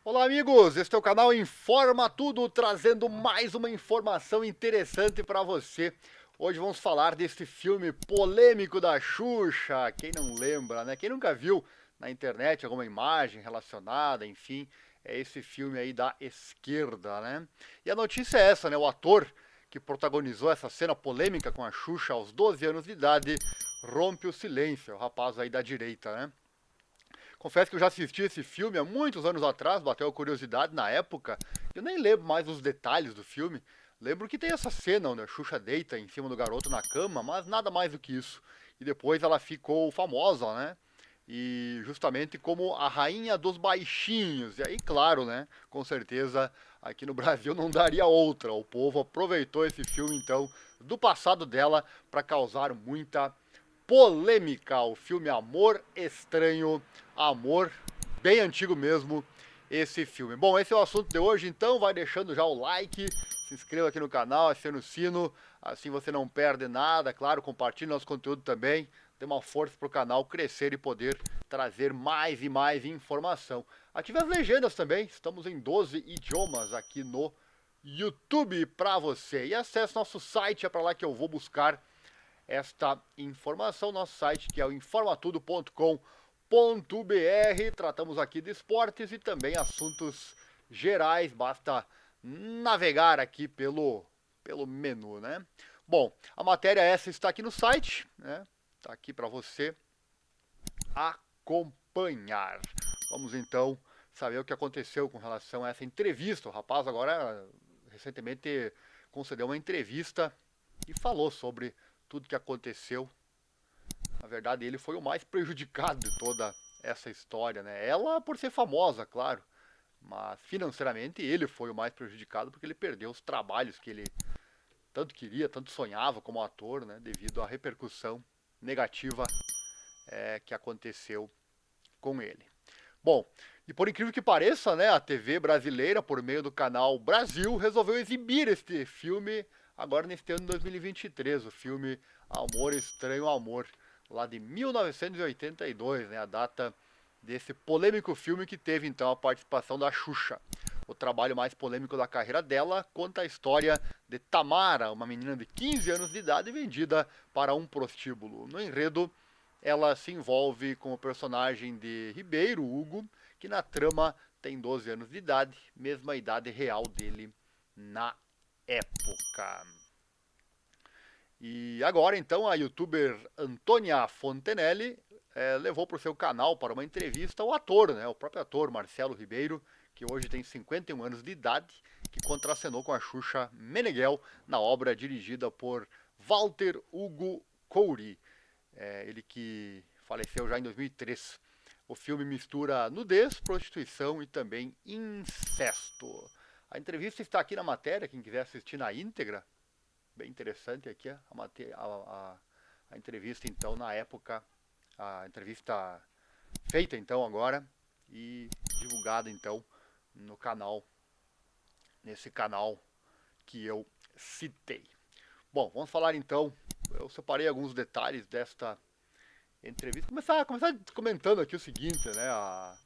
Olá, amigos! Este é o canal Informa Tudo, trazendo mais uma informação interessante para você. Hoje vamos falar desse filme polêmico da Xuxa. Quem não lembra, né? Quem nunca viu na internet alguma imagem relacionada, enfim, é esse filme aí da esquerda, né? E a notícia é essa, né? O ator que protagonizou essa cena polêmica com a Xuxa aos 12 anos de idade rompe o silêncio, é o rapaz aí da direita, né? Confesso que eu já assisti esse filme há muitos anos atrás, bateu a curiosidade na época. Eu nem lembro mais os detalhes do filme. Lembro que tem essa cena onde a Xuxa deita em cima do garoto na cama, mas nada mais do que isso. E depois ela ficou famosa, né? E justamente como a rainha dos baixinhos. E aí, claro, né? Com certeza aqui no Brasil não daria outra. O povo aproveitou esse filme, então, do passado dela para causar muita polêmica. O filme Amor Estranho, Amor, bem antigo mesmo, esse filme. Bom, esse é o assunto de hoje, então vai deixando já o like, se inscreva aqui no canal, acione o sino, assim você não perde nada, claro, compartilhe nosso conteúdo também, dê uma força para o canal crescer e poder trazer mais e mais informação. Ative as legendas também, estamos em 12 idiomas aqui no YouTube para você. E acesse nosso site, é para lá que eu vou buscar esta informação, nosso site que é o informatudo.com.br. Tratamos aqui de esportes e também assuntos gerais, basta navegar aqui pelo menu, né? Bom, a matéria essa está aqui no site, né? Está aqui para você acompanhar. Vamos então saber o que aconteceu com relação a essa entrevista. O rapaz agora recentemente concedeu uma entrevista e falou sobre tudo que aconteceu. Na verdade, ele foi o mais prejudicado de toda essa história, né? Ela por ser famosa, claro, mas financeiramente ele foi o mais prejudicado porque ele perdeu os trabalhos que ele tanto queria, tanto sonhava como ator, né? Devido à repercussão negativa que aconteceu com ele. Bom, e por incrível que pareça, né, a TV brasileira, por meio do canal Brasil, resolveu exibir este filme agora neste ano de 2023, o filme Amor Estranho Amor, lá de 1982, né, a data desse polêmico filme que teve então a participação da Xuxa. O trabalho mais polêmico da carreira dela conta a história de Tamara, uma menina de 15 anos de idade vendida para um prostíbulo. No enredo, ela se envolve com o personagem de Ribeiro, Hugo, que na trama tem 12 anos de idade, mesma idade real dele na época. E agora então a youtuber Antônia Fontenelle levou para o seu canal para uma entrevista o ator, né, o próprio ator Marcelo Ribeiro, que hoje tem 51 anos de idade, que contracenou com a Xuxa Meneghel na obra dirigida por Walter Hugo Couri. Ele que faleceu já em 2003. O filme mistura nudez, prostituição e também incesto. A entrevista está aqui na matéria, quem quiser assistir na íntegra, bem interessante aqui a entrevista então na época, a entrevista feita então agora e divulgada então no canal, nesse canal que eu citei. Bom, vamos falar então, eu separei alguns detalhes desta entrevista. Começar comentando aqui o seguinte, né?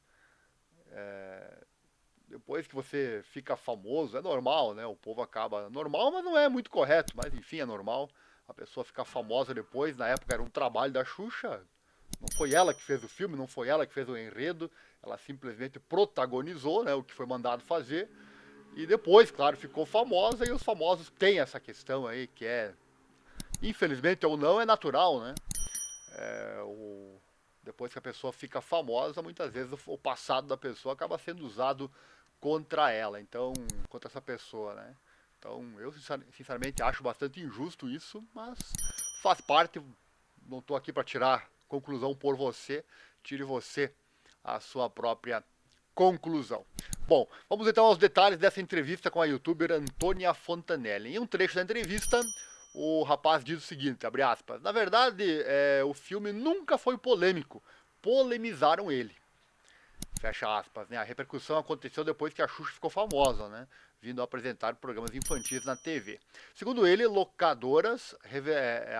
Depois que você fica famoso, é normal, né? O povo acaba. Normal, mas não é muito correto, mas enfim, é normal. A pessoa ficar famosa depois, na época era um trabalho da Xuxa. Não foi ela que fez o filme, não foi ela que fez o enredo. Ela simplesmente protagonizou, né? O que foi mandado fazer. E depois, claro, ficou famosa e os famosos têm essa questão aí que é, infelizmente ou não, é natural, né? É, depois que a pessoa fica famosa, muitas vezes o passado da pessoa acaba sendo usado contra ela, então, contra essa pessoa, né? Então, eu sinceramente acho bastante injusto isso, mas faz parte, não estou aqui para tirar conclusão por você, tire você a sua própria conclusão. Bom, vamos então aos detalhes dessa entrevista com a youtuber Antônia Fontanelli. Em um trecho da entrevista, o rapaz diz o seguinte, abre aspas, na verdade, o filme nunca foi polêmico, polemizaram ele. Fecha aspas, né? A repercussão aconteceu depois que a Xuxa ficou famosa, né? Vindo a apresentar programas infantis na TV. Segundo ele, locadoras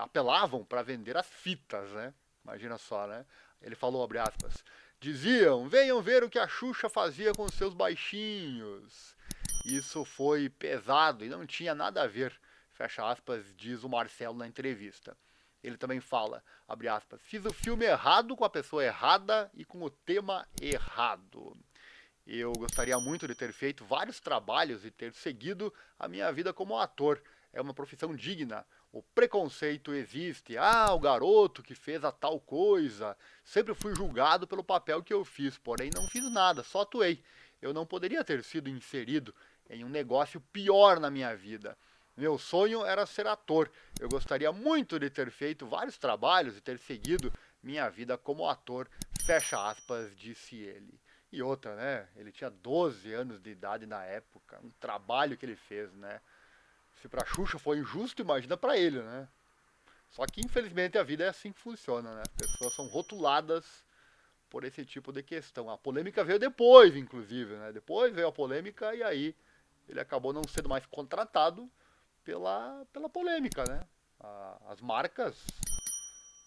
apelavam para vender as fitas, né? Imagina só, né? Ele falou, abre aspas, Diziam, venham ver o que a Xuxa fazia com seus baixinhos. Isso foi pesado e não tinha nada a ver, fecha aspas, diz o Marcelo na entrevista. Ele também fala, abre aspas, fiz o filme errado com a pessoa errada e com o tema errado. Eu gostaria muito de ter feito vários trabalhos e ter seguido a minha vida como ator. É uma profissão digna. O preconceito existe. Ah, o garoto que fez a tal coisa. Sempre fui julgado pelo papel que eu fiz, porém não fiz nada, só atuei. Eu não poderia ter sido inserido em um negócio pior na minha vida. Meu sonho era ser ator. Eu gostaria muito de ter feito vários trabalhos e ter seguido minha vida como ator. Fecha aspas, disse ele. E outra, né? Ele tinha 12 anos de idade na época. Um trabalho que ele fez, né? Se pra Xuxa foi injusto, imagina pra ele, né? Só que infelizmente a vida é assim que funciona, né? As pessoas são rotuladas por esse tipo de questão. A polêmica veio depois, inclusive, né? Depois veio a polêmica e aí ele acabou não sendo mais contratado pela polêmica, né? As marcas,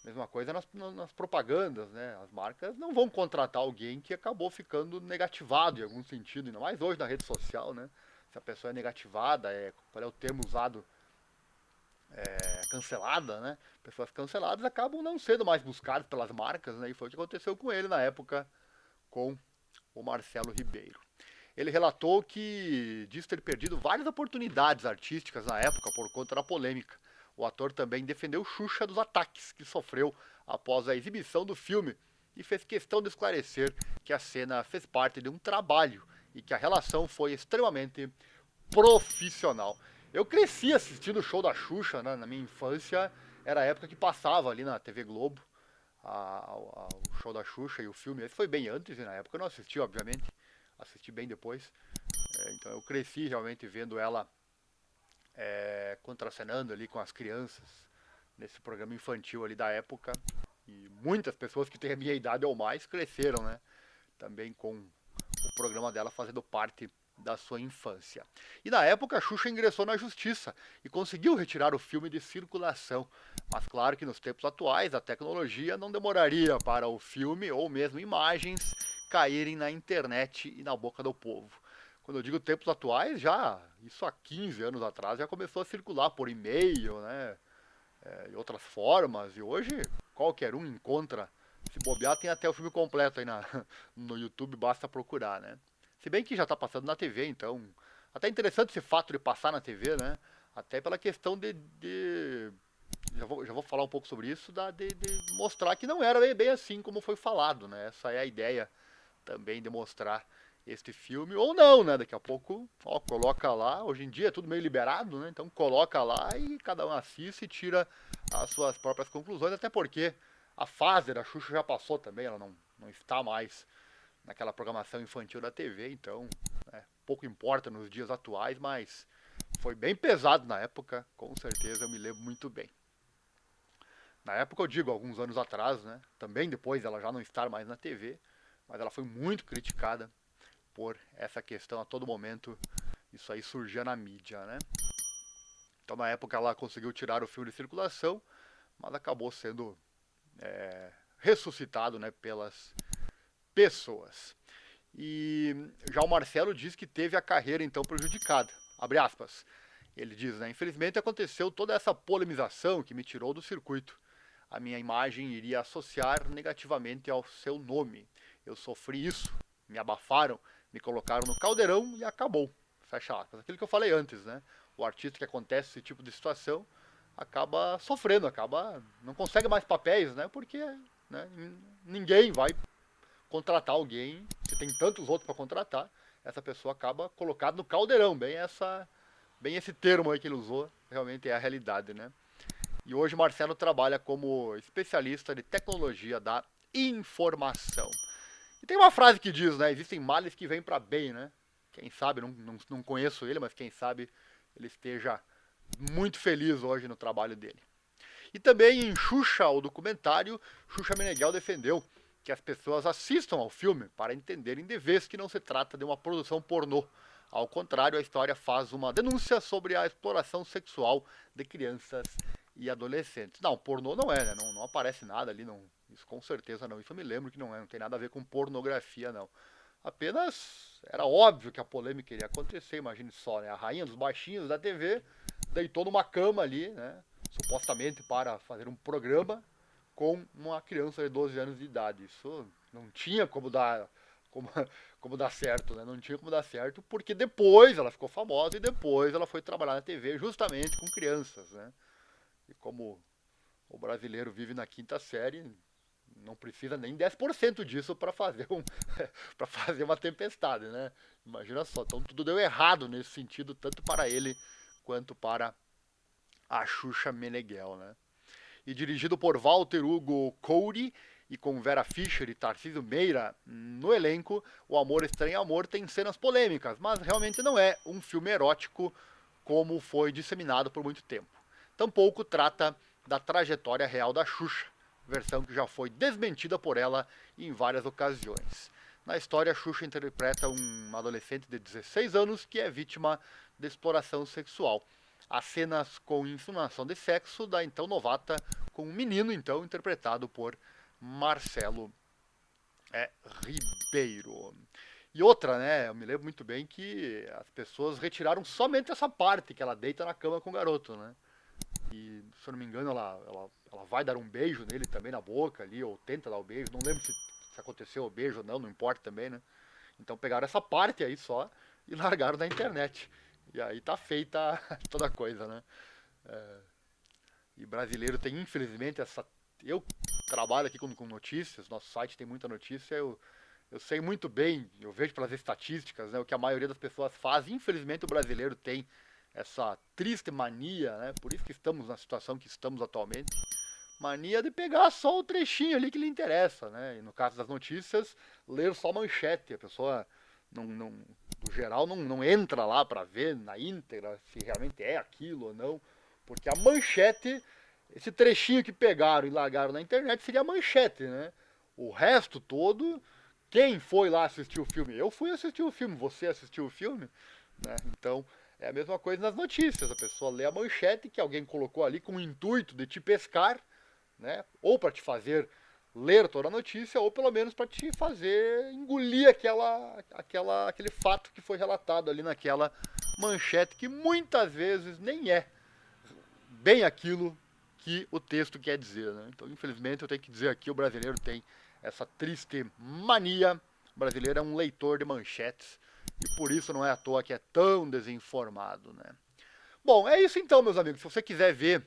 mesma coisa nas propagandas, né? As marcas não vão contratar alguém que acabou ficando negativado em algum sentido, ainda mais hoje na rede social, né? Se a pessoa é negativada, qual é o termo usado? Cancelada, né? Pessoas canceladas acabam não sendo mais buscadas pelas marcas, né? E foi o que aconteceu com ele na época com o Marcelo Ribeiro. Ele relatou que diz ter perdido várias oportunidades artísticas na época por conta da polêmica. O ator também defendeu Xuxa dos ataques que sofreu após a exibição do filme e fez questão de esclarecer que a cena fez parte de um trabalho e que a relação foi extremamente profissional. Eu cresci assistindo o show da Xuxa, né? Na minha infância, era a época que passava ali na TV Globo o show da Xuxa e o filme. Esse foi bem antes, e na época eu não assisti, obviamente. Assisti bem depois. Então eu cresci realmente vendo ela contracenando ali com as crianças nesse programa infantil ali da época. E muitas pessoas que têm a minha idade ou mais cresceram, né? Também com o programa dela fazendo parte da sua infância. E na época a Xuxa ingressou na justiça e conseguiu retirar o filme de circulação. Mas claro que nos tempos atuais a tecnologia não demoraria para o filme ou mesmo imagens caírem na internet e na boca do povo. Quando eu digo tempos atuais, já isso há 15 anos atrás já começou a circular por e-mail, né? E outras formas. E hoje qualquer um encontra. Se bobear, tem até o filme completo aí no YouTube, basta procurar, né? Se bem que já está passando na TV, então. Até interessante esse fato de passar na TV, né? Até pela questão já vou falar um pouco sobre isso, de mostrar que não era bem assim como foi falado, né? Essa é a ideia também de mostrar este filme, ou não, né? Daqui a pouco, ó, coloca lá, hoje em dia é tudo meio liberado, né? Então coloca lá e cada um assiste e tira as suas próprias conclusões, até porque a fase da Xuxa já passou também, ela não está mais naquela programação infantil da TV, então pouco importa nos dias atuais, mas foi bem pesado na época, com certeza eu me lembro muito bem. Na época eu digo, alguns anos atrás, né? Também depois ela já não estar mais na TV, mas ela foi muito criticada por essa questão a todo momento. Isso aí surgia na mídia, né? Então na época ela conseguiu tirar o filme de circulação, mas acabou sendo ressuscitado, né, pelas pessoas. E já o Marcelo diz que teve a carreira então prejudicada. Abre aspas. Ele diz, né? Infelizmente aconteceu toda essa polemização que me tirou do circuito. A minha imagem iria associar negativamente ao seu nome. Eu sofri isso, me abafaram, me colocaram no caldeirão e acabou. Fecha aspas. Aquilo que eu falei antes, né? O artista que acontece esse tipo de situação acaba sofrendo, não consegue mais papéis, né? Porque né, ninguém vai contratar alguém, se tem tantos outros para contratar, essa pessoa acaba colocada no caldeirão, bem esse termo aí que ele usou, realmente é a realidade, né? E hoje Marcelo trabalha como especialista de tecnologia da informação. E tem uma frase que diz, né? Existem males que vêm para bem, né? Quem sabe, não conheço ele, mas quem sabe ele esteja muito feliz hoje no trabalho dele. E também em Xuxa, o documentário, Xuxa Meneghel defendeu que as pessoas assistam ao filme para entenderem de vez que não se trata de uma produção pornô. Ao contrário, a história faz uma denúncia sobre a exploração sexual de crianças e adolescentes. Não, pornô não é, né? Não aparece nada ali, Isso com certeza não. Isso eu me lembro que não tem nada a ver com pornografia, não. Apenas era óbvio que a polêmica iria acontecer, imagine só, né? A rainha dos baixinhos da TV deitou numa cama ali, né? Supostamente para fazer um programa com uma criança de 12 anos de idade. Isso não tinha como, como dar certo, né? Não tinha como dar certo, porque depois ela ficou famosa e depois ela foi trabalhar na TV justamente com crianças, né? E como o brasileiro vive na quinta série, não precisa nem 10% disso para fazer para fazer uma tempestade, né? Imagina só, então tudo deu errado nesse sentido, tanto para ele quanto para a Xuxa Meneghel, né? E dirigido por Walter Hugo Couri e com Vera Fischer e Tarcísio Meira no elenco, O Amor Estranho Amor tem cenas polêmicas, mas realmente não é um filme erótico como foi disseminado por muito tempo. Tampouco trata da trajetória real da Xuxa, versão que já foi desmentida por ela em várias ocasiões. Na história, Xuxa interpreta uma adolescente de 16 anos que é vítima de exploração sexual. As cenas com insinuação de sexo da então novata com um menino então interpretado por Marcelo Ribeiro. E outra, né, eu me lembro muito bem que as pessoas retiraram somente essa parte que ela deita na cama com o garoto, né? E, se eu não me engano, ela vai dar um beijo nele também na boca ali, ou tenta dar o beijo. Não lembro se aconteceu o beijo ou não, não importa também, né? Então pegaram essa parte aí só e largaram na internet. E aí tá feita toda a coisa, né? E brasileiro tem, infelizmente, essa. Eu trabalho aqui com notícias, nosso site tem muita notícia, eu sei muito bem, eu vejo pelas estatísticas, né, o que a maioria das pessoas faz. Infelizmente o brasileiro tem essa triste mania, né? Por isso que estamos na situação que estamos atualmente. Mania de pegar só o trechinho ali que lhe interessa, né? E no caso das notícias, ler só manchete. A pessoa, no geral, não entra lá para ver na íntegra se realmente é aquilo ou não. Porque a manchete, esse trechinho que pegaram e largaram na internet seria a manchete, né? O resto todo, quem foi lá assistir o filme? Eu fui assistir o filme, você assistiu o filme, né? Então, é a mesma coisa nas notícias. A pessoa lê a manchete que alguém colocou ali com o intuito de te pescar, né? Ou para te fazer ler toda a notícia, ou pelo menos para te fazer engolir aquele fato que foi relatado ali naquela manchete, que muitas vezes nem é bem aquilo que o texto quer dizer, né? Então, infelizmente, eu tenho que dizer aqui, o brasileiro tem essa triste mania. O brasileiro é um leitor de manchetes e por isso não é à toa que é tão desinformado, né? Bom, é isso então, meus amigos. Se você quiser ver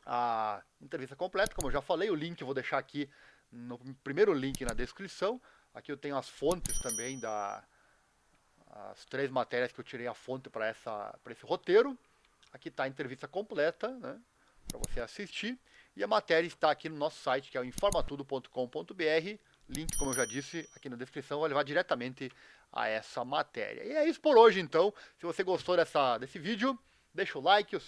a entrevista completa, como eu já falei, o link eu vou deixar aqui no primeiro link na descrição. Aqui eu tenho as fontes também as 3 matérias que eu tirei a fonte para esse roteiro. Aqui está a entrevista completa, né, para você assistir. E a matéria está aqui no nosso site, que é o informatudo.com.br. Link, como eu já disse, aqui na descrição, vai levar diretamente a essa matéria. E é isso por hoje, então. Se você gostou desse vídeo, deixa o like,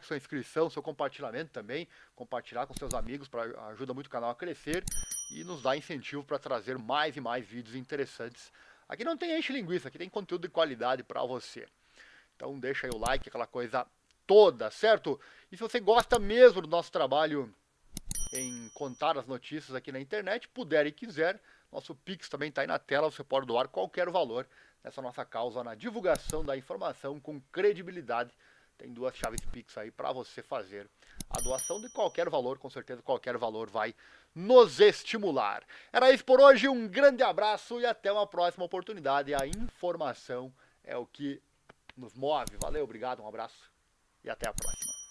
sua inscrição, seu compartilhamento também. Compartilhar com seus amigos, ajuda muito o canal a crescer e nos dá incentivo para trazer mais e mais vídeos interessantes. Aqui não tem enche linguiça, aqui tem conteúdo de qualidade para você. Então deixa aí o like, aquela coisa toda, certo? E se você gosta mesmo do nosso trabalho em contar as notícias aqui na internet, puder e quiser, nosso Pix também está aí na tela, você pode doar qualquer valor nessa nossa causa na divulgação da informação com credibilidade. Tem 2 chaves Pix aí para você fazer a doação de qualquer valor, com certeza qualquer valor vai nos estimular. Era isso por hoje, um grande abraço e até uma próxima oportunidade. A informação é o que nos move. Valeu, obrigado, um abraço e até a próxima.